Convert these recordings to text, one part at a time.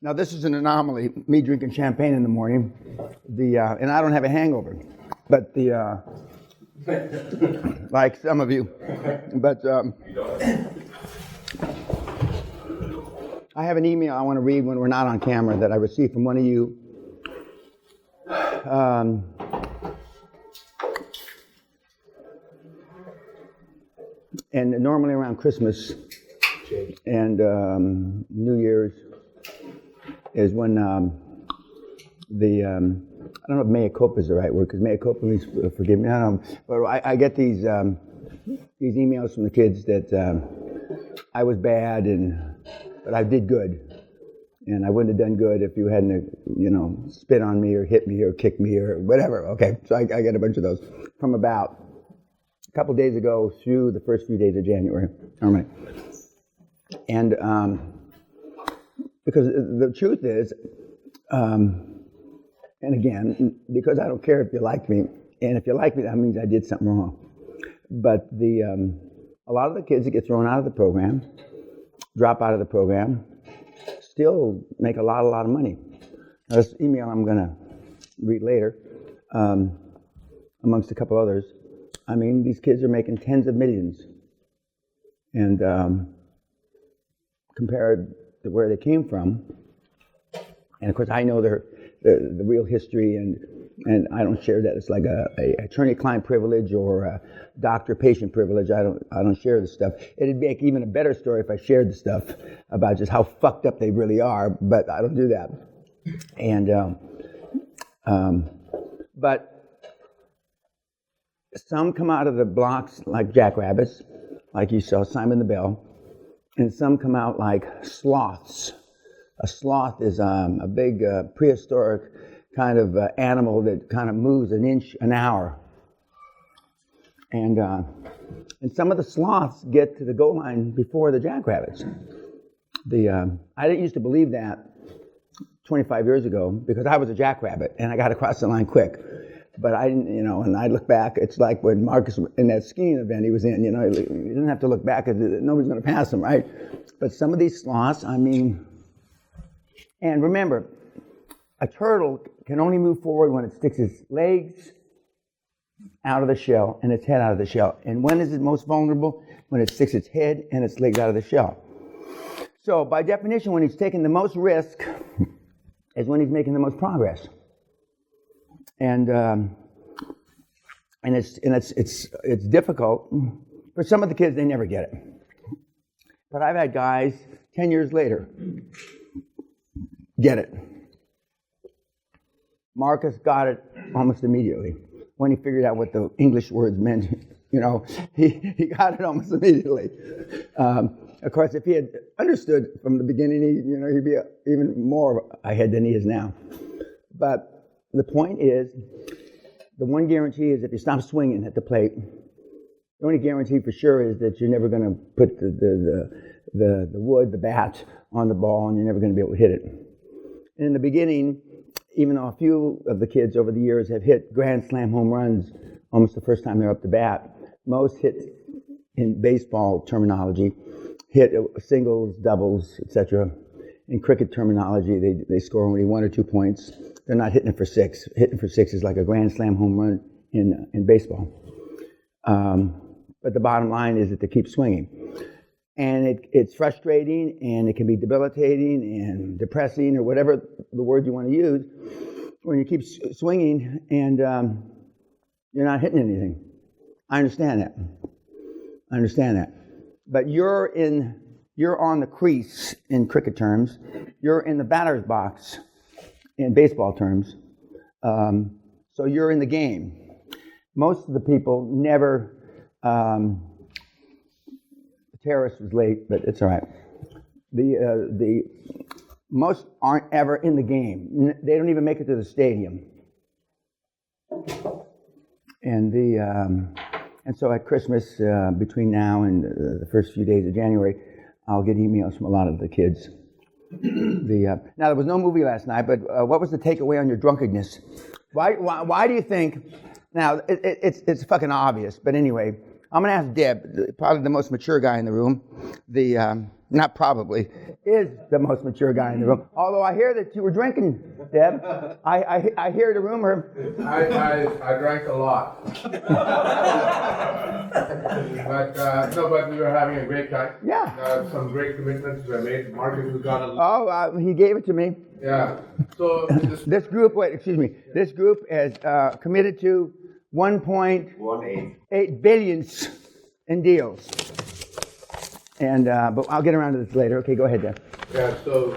Now this is an anomaly, me drinking champagne in the morning, and I don't have a hangover, but like some of you, but I have an email I want to read when we're not on camera that I received from one of you. And normally around Christmas and New Year's is when I don't know if mea culpa is the right word, because mea culpa means forgive me. I don't know, but I get these emails from the kids that I was bad, but I did good, and I wouldn't have done good if you hadn't, spit on me or hit me or kicked me or whatever. Okay, so I get a bunch of those from about a couple days ago through the first few days of January. All right, and because the truth is. And again, because I don't care if you like me, and if you like me, that means I did something wrong. But a lot of the kids that get thrown out of the program, drop out of the program, still make a lot of money. Now, this email I'm going to read later, amongst a couple others. I mean, these kids are making tens of millions. And compared to where they came from, and of course I know the real history, and I don't share that. It's like a attorney-client privilege or a doctor-patient privilege. I don't share this stuff. It'd make even a better story if I shared the stuff about just how fucked up they really are, but I don't do that. And but some come out of the blocks like jackrabbits, like you saw Simon the Bell, and some come out like sloths. A sloth is a big prehistoric kind of animal that kind of moves an inch an hour. And some of the sloths get to the goal line before the jackrabbits. I didn't used to believe that 25 years ago because I was a jackrabbit and I got across the line quick. But I didn't, and I look back, it's like when Marcus, in that skiing event he was in, you didn't have to look back, nobody's going to pass him, right? But some of these sloths, I mean... And remember, a turtle can only move forward when it sticks its legs out of the shell and its head out of the shell. And when is it most vulnerable? When it sticks its head and its legs out of the shell. So by definition, when he's taking the most risk is when he's making the most progress. And it's difficult. For some of the kids, they never get it. But I've had guys 10 years later get it. Marcus got it almost immediately when he figured out what the English words meant. He got it almost immediately. Of course, if he had understood from the beginning, he'd be even more ahead than he is now. But the point is, the one guarantee is if you stop swinging at the plate, the only guarantee for sure is that you're never going to put the bat on the ball, and you're never going to be able to hit it. And in the beginning, even though a few of the kids over the years have hit grand slam home runs almost the first time they're up to bat, most hit, in baseball terminology, hit singles, doubles, etc. In cricket terminology, they score only 1 or 2 points. They're not hitting it for 6. Hitting for 6 is like a grand slam home run in baseball. But the bottom line is that they keep swinging. And it's frustrating, and it can be debilitating and depressing, or whatever the word you want to use, when you keep swinging and you're not hitting anything. I understand that. But you're on the crease in cricket terms. You're in the batter's box in baseball terms. So you're in the game. Most of the people never... terrorist was late, but it's all right. The most aren't ever in the game. They don't even make it to the stadium. And so at Christmas, between now and the first few days of January, I'll get emails from a lot of the kids. Now there was no movie last night, but what was the takeaway on your drunkenness? Why do you think? Now it's fucking obvious, but anyway. I'm going to ask Deb, probably the most mature guy in the room. Not probably, is the most mature guy in the room. Although I hear that you were drinking, Deb. I hear the rumor. I drank a lot. But we were having a great time. Yeah. Some great commitments were made. Marcus was gonna. Oh, he gave it to me. Yeah. So this group is committed to 1.18 billions in deals. And but I'll get around to this later. Okay, go ahead, Dan. Yeah. So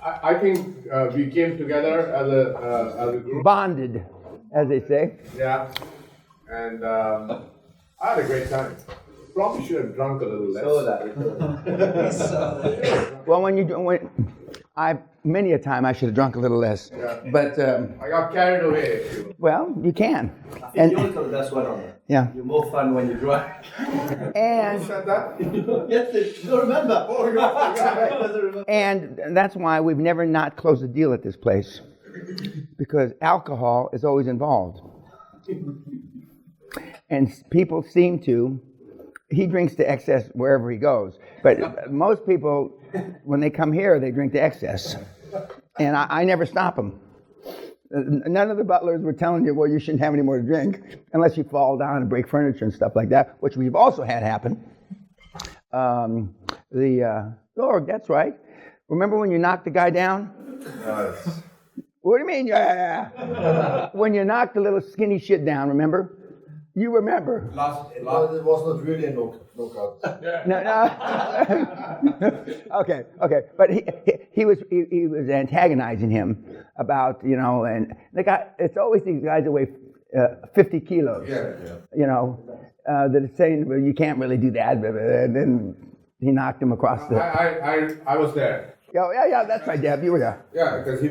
I think we came together as a group. Bonded, as they say. Yeah. And I had a great time. Probably should have drunk a little less. Well, many a time I should have drunk a little less. Yeah. But I got carried away. well, you can. And you're the best one on it. Yeah. You're more fun when you drive. And You said that? Yes, you don't remember. Oh, you doesn't remember. and that's why we've never not closed a deal at this place, because alcohol is always involved. And people seem to. He drinks to excess wherever he goes. But most people, when they come here, they drink to excess. And I never stop them. None of the butlers were telling you, well, you shouldn't have any more to drink unless you fall down and break furniture and stuff like that, which we've also had happen. Lord, that's right. Remember when you knocked the guy down? Yes. What do you mean? Yeah. When you knocked the little skinny shit down, remember? You remember. It was not really a knockout. No. Okay. But he was antagonizing him about, and the guy. It's always these guys that weigh 50 kilos. Yeah. That are saying, well, you can't really do that. And then he knocked him across the. I was there. Yeah, that's right, Deb. You were there. Yeah, because he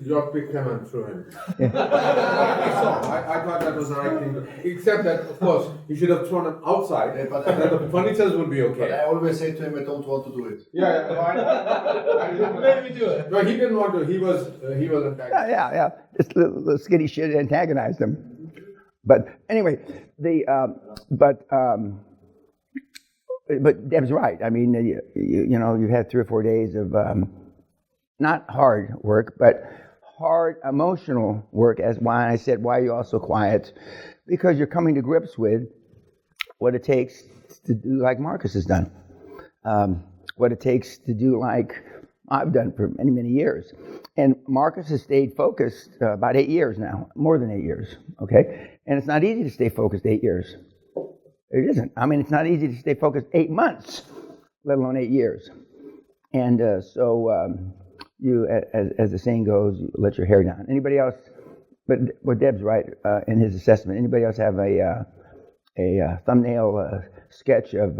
dropped picked him and threw him. Yeah. I thought that was the right thing. Except that, of course, you should have thrown him outside. Yeah, but then the furnitures would be okay. But I always say to him, I don't want to do it. Yeah. Maybe do it. No, he didn't want to. He was antagonized. Yeah. This little skinny shit antagonized him. But anyway, But Deb's right. I mean, you've had 3 or 4 days of not hard work, but hard emotional work. As why I said, why are you all so quiet? Because you're coming to grips with what it takes to do like Marcus has done, what it takes to do like I've done for many, many years. And Marcus has stayed focused about 8 years now, more than 8 years. Okay, and it's not easy to stay focused 8 years. It isn't. I mean, it's not easy to stay focused 8 months, let alone 8 years. And so you, as the saying goes, you let your hair down. Anybody else? But Deb's right in his assessment. Anybody else have a thumbnail sketch of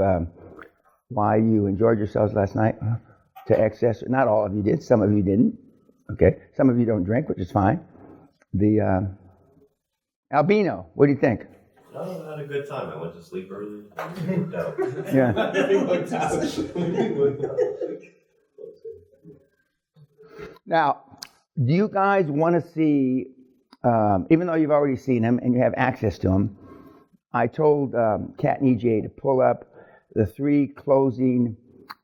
why you enjoyed yourselves last night to excess? Not all of you did. Some of you didn't. Okay. Some of you don't drink, which is fine. The Albino, what do you think? I had a good time. I went to sleep early. Worked out. Yeah. Now, do you guys want to see, even though you've already seen him and you have access to him, I told Kat and EJ to pull up the 3 closing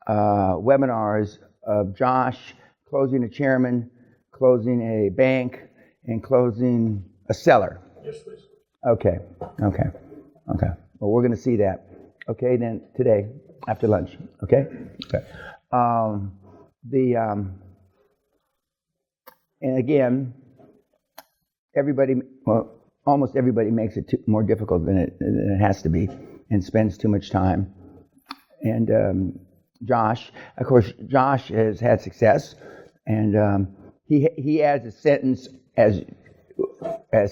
webinars of Josh closing a chairman, closing a bank, and closing a seller. Yes, please. Okay. Well, we're going to see that. Okay, then today after lunch. Okay. And again, almost everybody makes it more difficult than it has to be, and spends too much time. And Josh has had success, and he adds a sentence as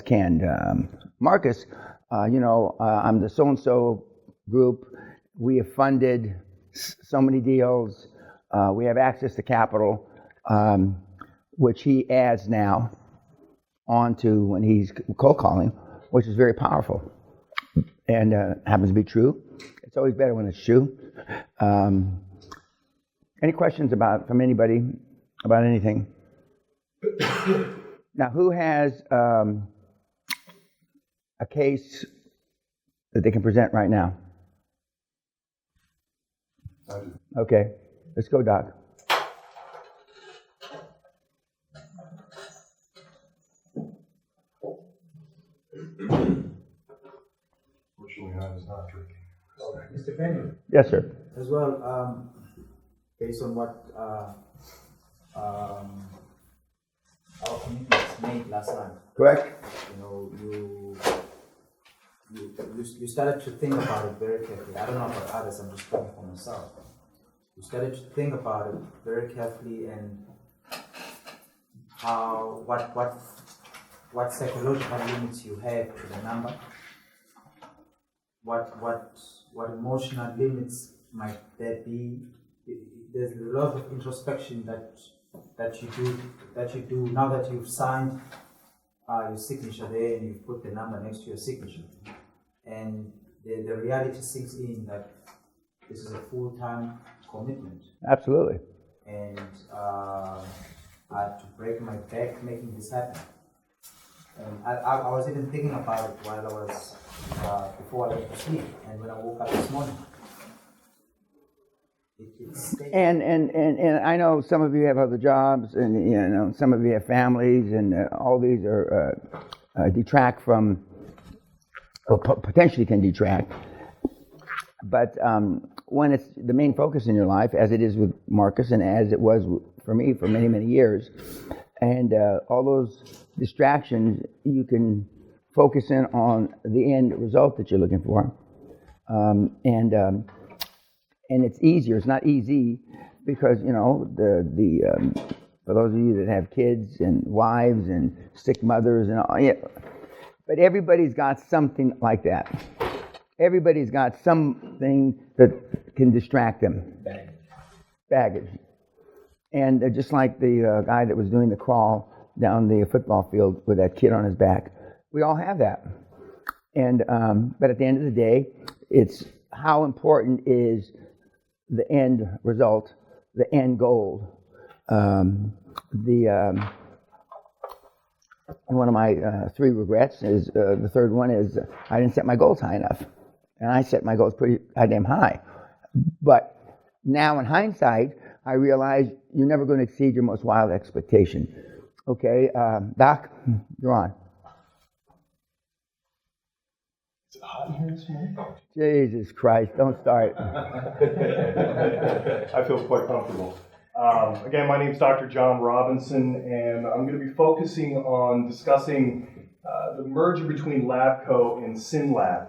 can. Marcus, I'm the so-and-so group. We have funded so many deals. We have access to capital, which he adds now onto when he's cold calling, which is very powerful and happens to be true. It's always better when it's true. Any questions from anybody about anything? Now, who has a case that they can present right now? Okay, let's go, Doc. Fortunately, I was not drinking. Mr. Peña, Yes, sir. as well, based on what our commitments made last night, Correct? you know, you started to think about it very carefully. I don't know about others, I'm just speaking for myself. You started to think about it very carefully and how, what psychological limits you have to the number, what emotional limits might there be. There's a lot of introspection that you do now that you've signed your signature there and you've put the number next to your signature, and the reality sinks in that this is a full-time commitment. Absolutely. And I had to break my back making this happen. And I was even thinking about it while I was before I went to sleep, and when I woke up this morning. And I know some of you have other jobs, and you know some of you have families, and all these are detract from, or potentially can detract. But when it's the main focus in your life, as it is with Marcus, and as it was for me for many, many years, and all those distractions, you can focus in on the end result that you're looking for, and it's easier. It's not easy because you know for those of you that have kids and wives and sick mothers and all, yeah, but everybody's got something like that. Everybody's got something that can distract them. Baggage. And just like the guy that was doing the crawl down the football field with that kid on his back, we all have that. And but at the end of the day, it's how important is the end result, the end goal. One of my three regrets is the third one is I didn't set my goals high enough, and I set my goals pretty goddamn high. But now, in hindsight, I realize you're never going to exceed your most wild expectation. Okay, Doc, you're on. Is it hot in here this morning? Jesus Christ, don't start. I feel quite comfortable. Again, my name is Dr. John Robinson, and I'm going to be focusing on discussing the merger between LabCo and SynLab.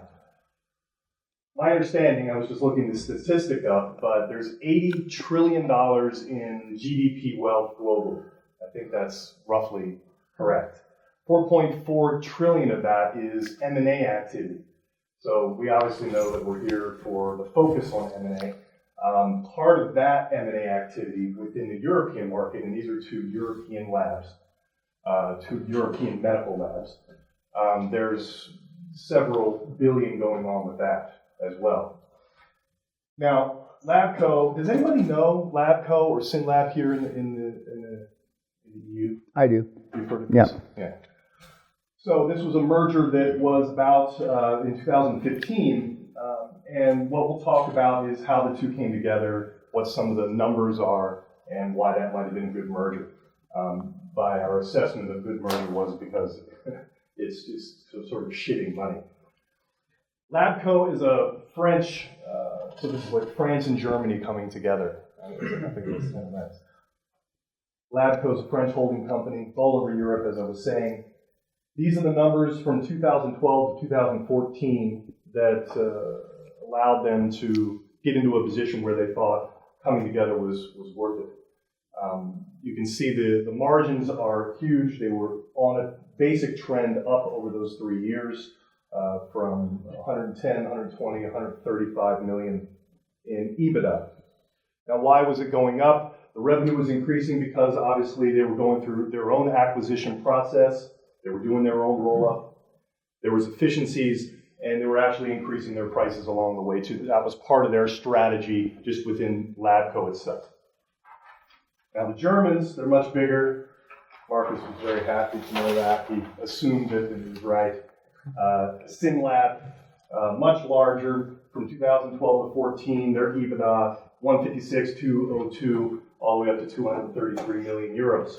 My understanding, I was just looking this statistic up, but there's $80 trillion in GDP wealth globally. I think that's roughly correct. 4.4 trillion of that is M&A activity. So we obviously know that we're here for the focus on M&A. Part of that M&A activity within the European market, and these are two European labs, two European medical labs, there's several billion going on with that as well. Now, LabCo, does anybody know LabCo or SynLab here in the EU? I do. You've heard of this? Yeah. So this was a merger that was about in 2015, and what we'll talk about is how the two came together, what some of the numbers are, and why that might have been a good merger. By our assessment, a good merger was because it's just sort of shitting money. LabCo is a French, so this is like France and Germany coming together. I think it's kind of nice. LabCo is a French holding company. It's all over Europe, as I was saying. These are the numbers from 2012 to 2014 that allowed them to get into a position where they thought coming together was worth it. You can see the margins are huge. They were on a basic trend up over those 3 years from 110, 120, 135 million in EBITDA. Now, why was it going up? The revenue was increasing because obviously they were going through their own acquisition process. They were doing their own roll-up. There was efficiencies, and they were actually increasing their prices along the way too. That was part of their strategy just within LabCo itself. Now the Germans, they're much bigger. Marcus was very happy to know that. He assumed that it was right. SynLab, much larger. From 2012 to 14, their EBITDA 156, 202, all the way up to 233 million euros.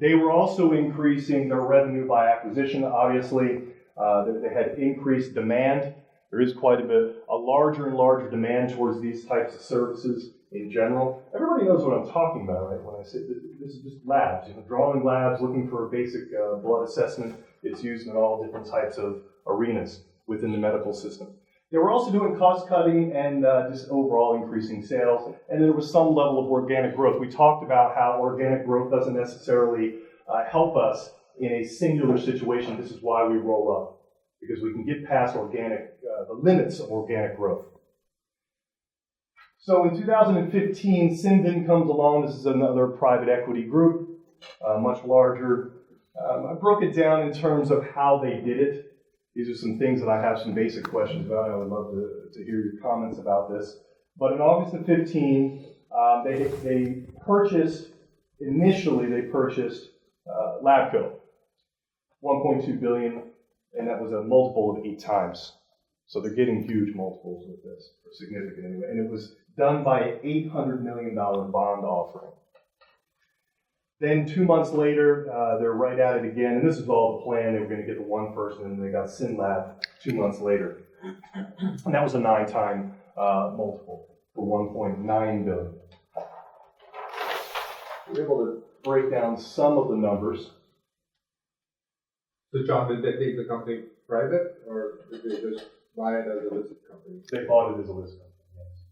They were also increasing their revenue by acquisition, obviously. They had increased demand. There is quite a larger and larger demand towards these types of services in general. Everybody knows what I'm talking about, right? When I say this is just labs, drawing labs, looking for a basic blood assessment. It's used in all different types of arenas within the medical system. They were also doing cost cutting and just overall increasing sales. And there was some level of organic growth. We talked about how organic growth doesn't necessarily help us in a singular situation. This is why we roll up, because we can get past the limits of organic growth. So in 2015, Cinven comes along. This is another private equity group, much larger. I broke it down in terms of how they did it. These are some things that I have some basic questions about. I would love to hear your comments about this. But in August of 15, they purchased Labco, 1.2 billion, and that was a multiple of 8 times. So they're getting huge multiples with this, or significant anyway. And it was done by an $800 million bond offering. Then 2 months later, they're right at it again, and this is all the plan. They were going to get the one person, and they got SynLab 2 months later. And that was a 9-time multiple for 1.9 billion. We're able to break down some of the numbers. So John, did they take the company private, or did they just buy it as a listed company? They bought it as a listed company, yes.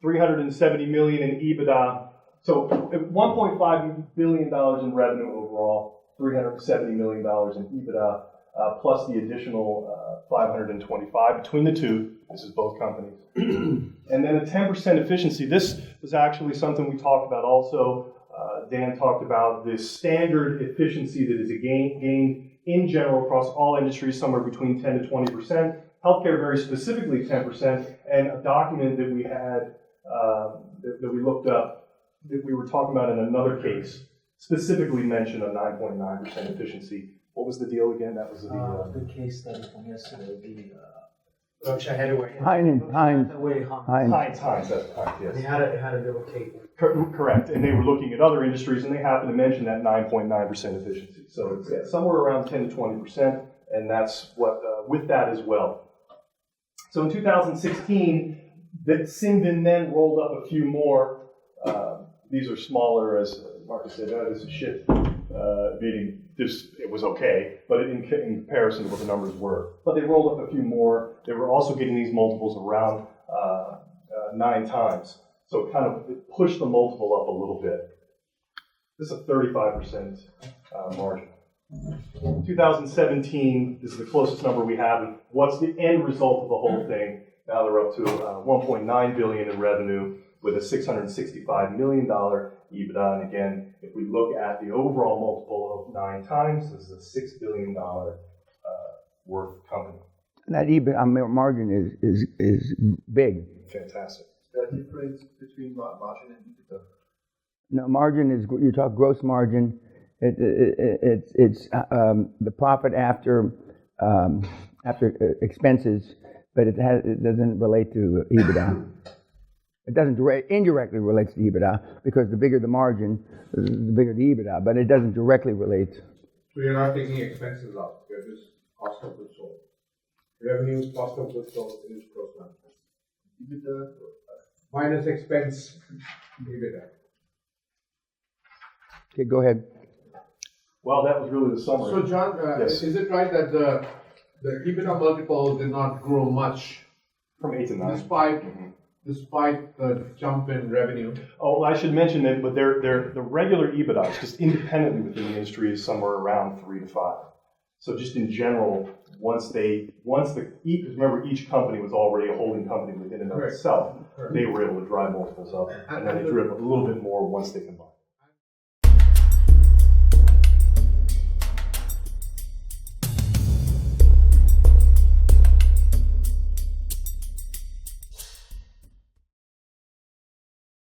370 million in EBITDA. So $1.5 billion in revenue overall, $370 million in EBITDA, plus the additional 525 between the two. This is both companies. And then a 10% efficiency. This was actually something we talked about also. Dan talked about the standard efficiency that is gained in general across all industries, somewhere between 10 to 20%. Healthcare very specifically 10%. And a document that we had, that we looked up, that we were talking about in another case, specifically mentioned a 9.9% efficiency. What was the deal again? That was The case study from yesterday, Berkshire Hathaway. Heinz, Heinz, that's correct, yes. They had a little table. Correct, and they were looking at other industries, and they happened to mention that 9.9% efficiency. So it's somewhere around 10 to 20%, and that's what with that as well. So in 2016, Cinven then rolled up a few more. These are smaller, as Marcus said, this is shit, meaning it was okay, but in comparison to what the numbers were. But they rolled up a few more. They were also getting these multiples around 9 times. So it pushed the multiple up a little bit. This is a 35% margin. 2017, this is the closest number we have. And what's the end result of the whole thing? Now they're up to 1.9 billion in revenue with a $665 million EBITDA. And again, if we look at the overall multiple of 9 times, this is a $6 billion worth company. And that EBITDA margin is big. Fantastic. The difference between margin and EBITDA? No, margin is, you talk gross margin, it's the profit after expenses, but it doesn't relate to EBITDA. It doesn't indirectly relates to EBITDA, because the bigger the margin, the bigger the EBITDA, but it doesn't directly relate. So you're not taking expenses out, you're just cost of goods sold. Revenue, cost of goods sold is gross margin. EBITDA minus expense, EBITDA. Okay, go ahead. Well, that was really the summary. So John, Yes. is it right that the EBITDA multiple did not grow much From 8 to 9. despite the jump in revenue? Oh, I should mention that, but the regular EBITDA, just independently within the industry, is somewhere around 3 to 5. So just in general, remember each company was already a holding company within and of itself, they were able to drive multiples up, and then they drew up a little bit more once they combined.